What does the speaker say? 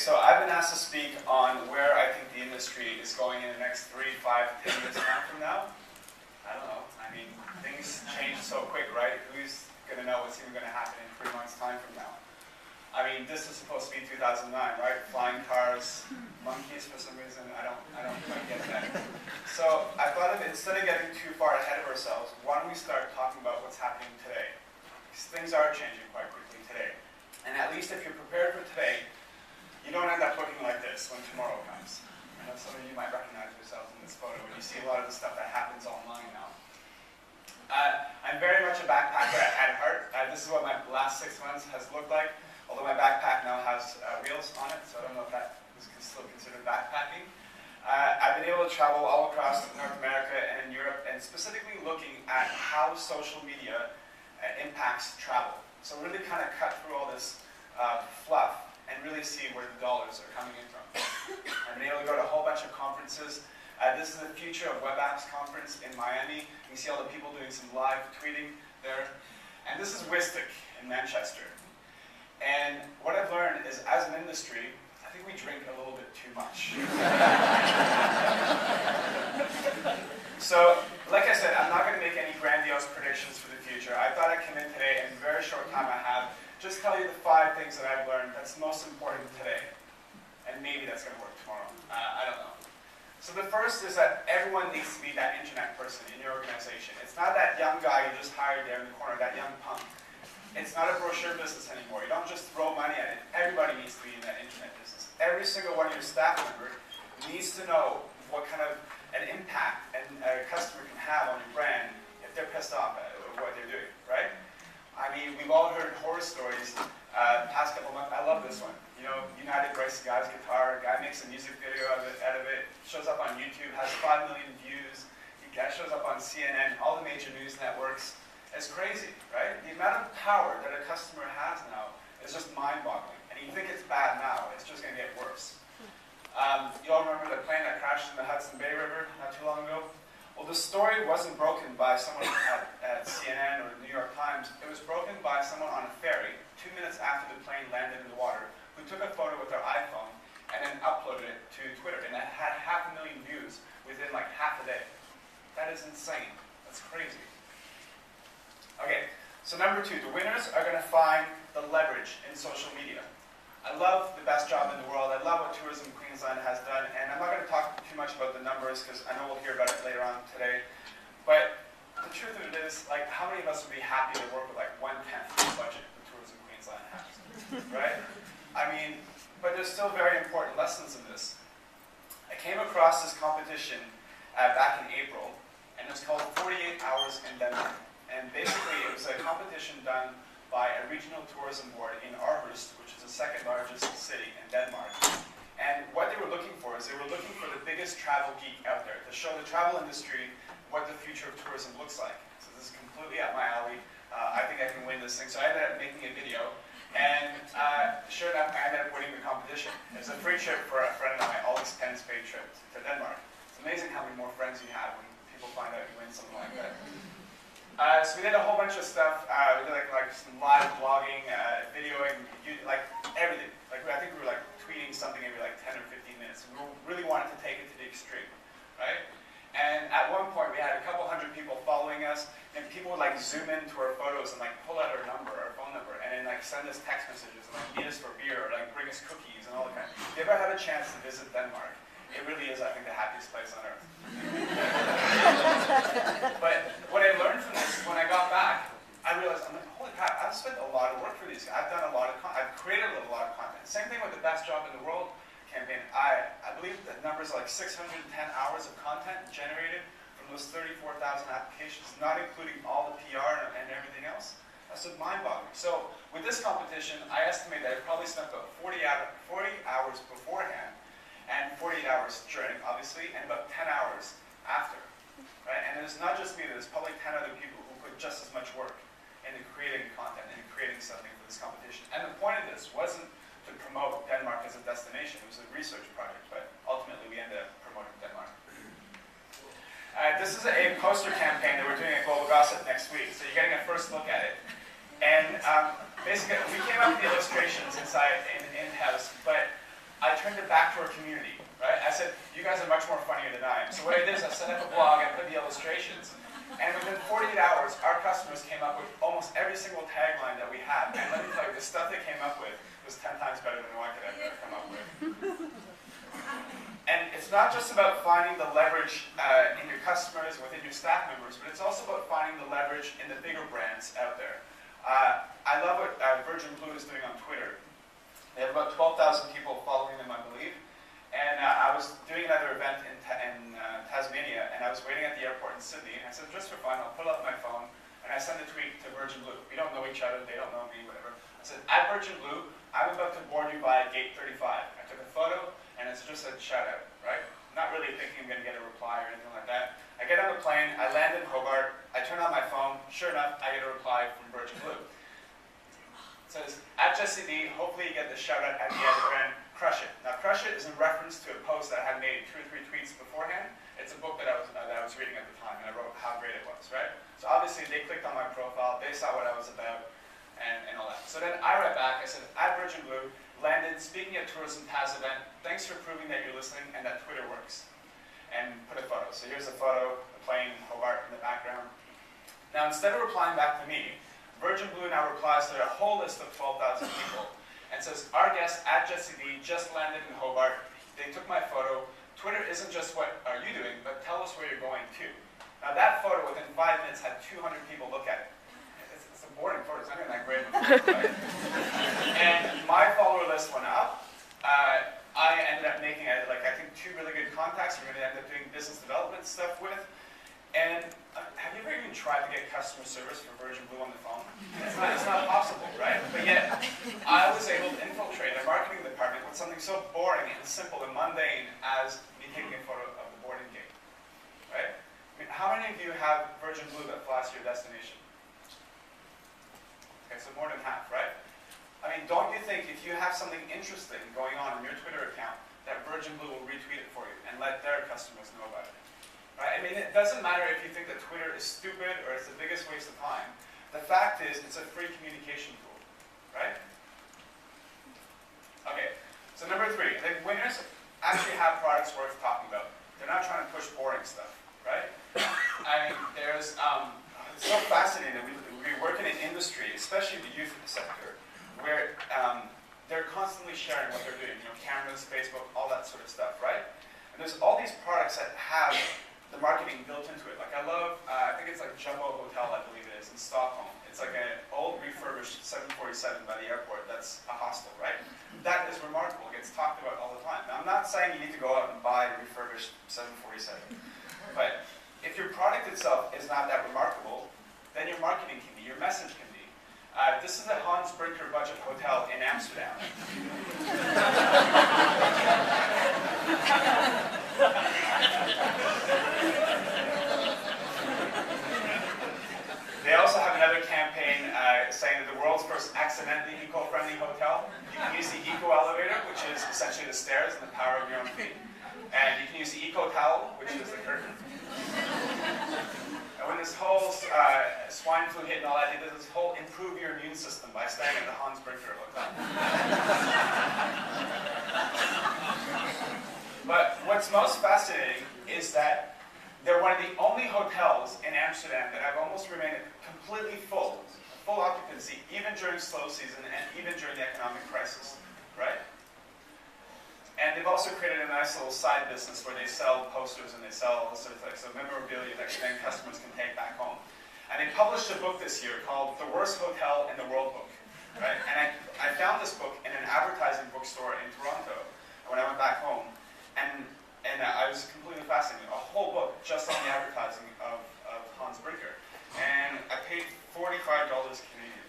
so I've been asked to speak on where I think the industry is going in the next 3, 5, 10 years time from now. I don't know. I mean, things change so quick, right? Who's going to know what's even going to happen in 3 months' time from now? I mean, this is supposed to be 2009, right? Flying cars, monkeys for some reason. I don't quite get that. So I thought of instead of getting too far ahead of ourselves, why don't we start talking about what's happening today? Because things are changing quite quickly today. And at least if you're prepared for today, you don't end up looking like this when tomorrow comes. I know some of you might recognize yourselves in this photo when you see a lot of the stuff that happens online now. I'm very much a backpacker at heart. This is what my last 6 months has looked like, although my backpack now has wheels on it, so I don't know if that is still considered backpacking. I've been able to travel all across North America and in Europe, and specifically looking at how social media impacts travel. So really kind of cut through all this fluff and really see where the dollars are coming in from. I've been able to go to a whole bunch of conferences. This is the Future of Web Apps conference in Miami. You can see all the people doing some live tweeting there. And this is WSTIC in Manchester. And what I've learned is, as an industry, I think we drink a little bit too much. So, like I said, I'm not going to make any grandiose predictions for the future. I thought I'd come in today, in the very short time I have, just tell you the 5 things that I've learned that's most important today. And maybe that's going to work tomorrow. I don't know. So the first is that everyone needs to be that internet person in your organization. It's not that young guy you just hired there in the corner, that young punk. It's not a brochure business anymore. You don't just throw money at it. Everybody needs to be in that internet business. Every single one of your staff members needs to know what kind of an impact a customer can have on your brand if they're pissed off at what they're doing, right? I mean, we've all heard horror stories the past couple months. I love this one. You know, United breaks the guy's guitar, a guy makes a music video out of it, shows up on YouTube, has 5 million views, the guy shows up on CNN, all the major news networks. It's crazy, right? The amount of power that a customer has now is just mind-boggling. And you think it's bad now, it's just going to get worse. You all remember the plane that crashed in the Hudson Bay River not too long ago? Well, the story wasn't broken by someone at CNN or the New York Times. It was broken by someone on a ferry 2 minutes after the plane landed in the water, who took a photo with their iPhone and then uploaded it to Twitter. And it had 500,000 views within like half a day. That is insane. That's crazy. Okay, so number 2, the winners are going to find the leverage in social media. I love the best job in the world. I love what Tourism Queensland has done, and I'm not going to talk too much about the numbers because I know we'll hear about it later on today. But the truth of it is, like, how many of us would be happy to work with like 1/10 the budget that Tourism Queensland has, right? I mean, but there's still very important lessons in this. I came across this competition back in April, and it's called 48 Hours in Denmark. And basically, it was a competition done by a regional tourism board in Aarhus, which is the 2nd largest city in Denmark. And what they were looking for is they were looking for the biggest travel geek out there to show the travel industry what the future of tourism looks like. So this is completely up my alley. I think I can win this thing. So I ended up making a video. And sure enough, I ended up winning the competition. It was a free trip for a friend of mine, all expense paid trip to Denmark. It's amazing how many more friends you have when people find out you win something like that. So we did a whole bunch of stuff. We did like some live blogging, videoing, like everything. Like I think we were like tweeting something every like 10 or 15 minutes. We really wanted to take it to the extreme, right? And at one point we had a couple hundred people following us, and people would like zoom into our photos and like pull out our number, our phone number, and then like send us text messages and like meet us for beer or like bring us cookies and all that kind of. If you ever have a chance to visit Denmark, it really is, I think, the happiest place on earth. But what I learned from this, when I got back, I realized, I'm like, holy crap, I've spent a lot of work for these guys. I've done a lot of I've created a lot of content. Same thing with the Best Job in the World campaign. I believe the numbers are like 610 hours of content generated from those 34,000 applications, not including all the PR and everything else. That's just mind-boggling. So with this competition, I estimate that I probably spent about 40 hours beforehand, and 48 hours during, obviously, and about 10 hours after, right? And there's not just me, there's probably 10 other people who put just as much work into creating content and creating something for this competition. And the point of this wasn't to promote Denmark as a destination, it was a research project, but ultimately we ended up promoting Denmark. This is a poster campaign that we're doing at Global Gossip next week, so you're getting a first look at it. And basically, we came up with the illustrations inside in-house, but I turned it back to our community, right? I said, you guys are much more funnier than I am. So what I did is I set up a blog, I put the illustrations, and within 48 hours, our customers came up with almost every single tagline that we had. And let me tell you, the stuff they came up with was 10 times better than what I could ever come up with. And it's not just about finding the leverage in your customers, within your staff members, but it's also about finding the leverage in the bigger brands out there. I love what Virgin Blue is doing on Twitter. They have about 12,000 people following them, I believe. And I was doing another event in Tasmania, and I was waiting at the airport in Sydney, and I said, just for fun, I'll pull out my phone, and I send a tweet to Virgin Blue. We don't know each other, they don't know me, whatever. I said, at Virgin Blue, I'm about to board you by gate 35. I took a photo, and it's just a shout out, right? Not really thinking I'm going to get a reply or anything like that. I get on the plane, I land in Hobart, I turn on my phone, sure enough, I get a reply from Virgin Blue. It says, at Jesse D, hopefully you get the shout out at the other end, crush it. Now crush it is in reference to a post that I had made 2 or 3 tweets beforehand. It's a book that I was reading at the time, and I wrote how great it was, right? So obviously they clicked on my profile, they saw what I was about, and all that. So then I write back, I said, at Virgin Blue, landed, speaking at Tourism Taz event, thanks for proving that you're listening and that Twitter works. And put a photo. So here's a photo, a plane, Hobart in the background. Now instead of replying back to me, Virgin Blue now replies to their whole list of 12,000 people and says, our guest at Jesse D just landed in Hobart. They took my photo. Twitter isn't just what are you doing, but tell us where you're going to. Now that photo within 5 minutes had 200 people look at it. It's a boring photo, it's not even that great. Right? And my follower list went up. I ended up making, I think 2 really good contacts I'm going to end up doing business development stuff with. And have you ever even tried to get customer service for Virgin Blue on the phone? It's not possible, right? But yet, I was able to infiltrate their marketing department with something so boring and simple and mundane as me taking a photo of the boarding gate, right? I mean, how many of you have Virgin Blue that flies to your destination? Okay, so more than half, right? I mean, don't you think if you have something interesting going on in your Twitter account, that Virgin Blue will retweet it for you and let their customers know about it? Right? I mean, it doesn't matter if you think that Twitter is stupid or it's the biggest waste of time. The fact is, it's a free communication tool, right? Okay, so number 3, the winners actually have products worth talking about. They're not trying to push boring stuff, right? I mean, it's so fascinating that we work in an industry, especially the youth sector, where they're constantly sharing what they're doing, cameras, Facebook, all that sort of stuff, right? And there's all these products that have the marketing built into it. Like I love, I think it's like Jumbo Hotel, I believe it is, in Stockholm. It's like an old refurbished 747 by the airport that's a hostel, right? That is remarkable. It gets talked about all the time. Now I'm not saying you need to go out and buy a refurbished 747, but if your product itself is not that remarkable, then your marketing can be, your message can be. This is the Hans Brinker Budget Hotel in Amsterdam. They also have another campaign saying that the world's first accidentally eco-friendly hotel. You can use the eco elevator, which is essentially the stairs and the power of your own feet. And you can use the eco towel, which is the curtain. And when this whole swine flu hit and all that, they did this whole improve your immune system by staying at the Hans Brinker Hotel. But what's most fascinating is that they're one of the only hotels in Amsterdam that have almost remained completely full occupancy, even during slow season and even during the economic crisis, right? And they've also created a nice little side business where they sell posters and they sell all sorts of things, so memorabilia that then customers can take back home. And they published a book this year called The Worst Hotel in the World book, right? And I found this book in an advertising bookstore in Toronto when I went back home, and I was completely fascinated. A whole book just on the advertising of Hans Brinker. And I paid $45 Canadian.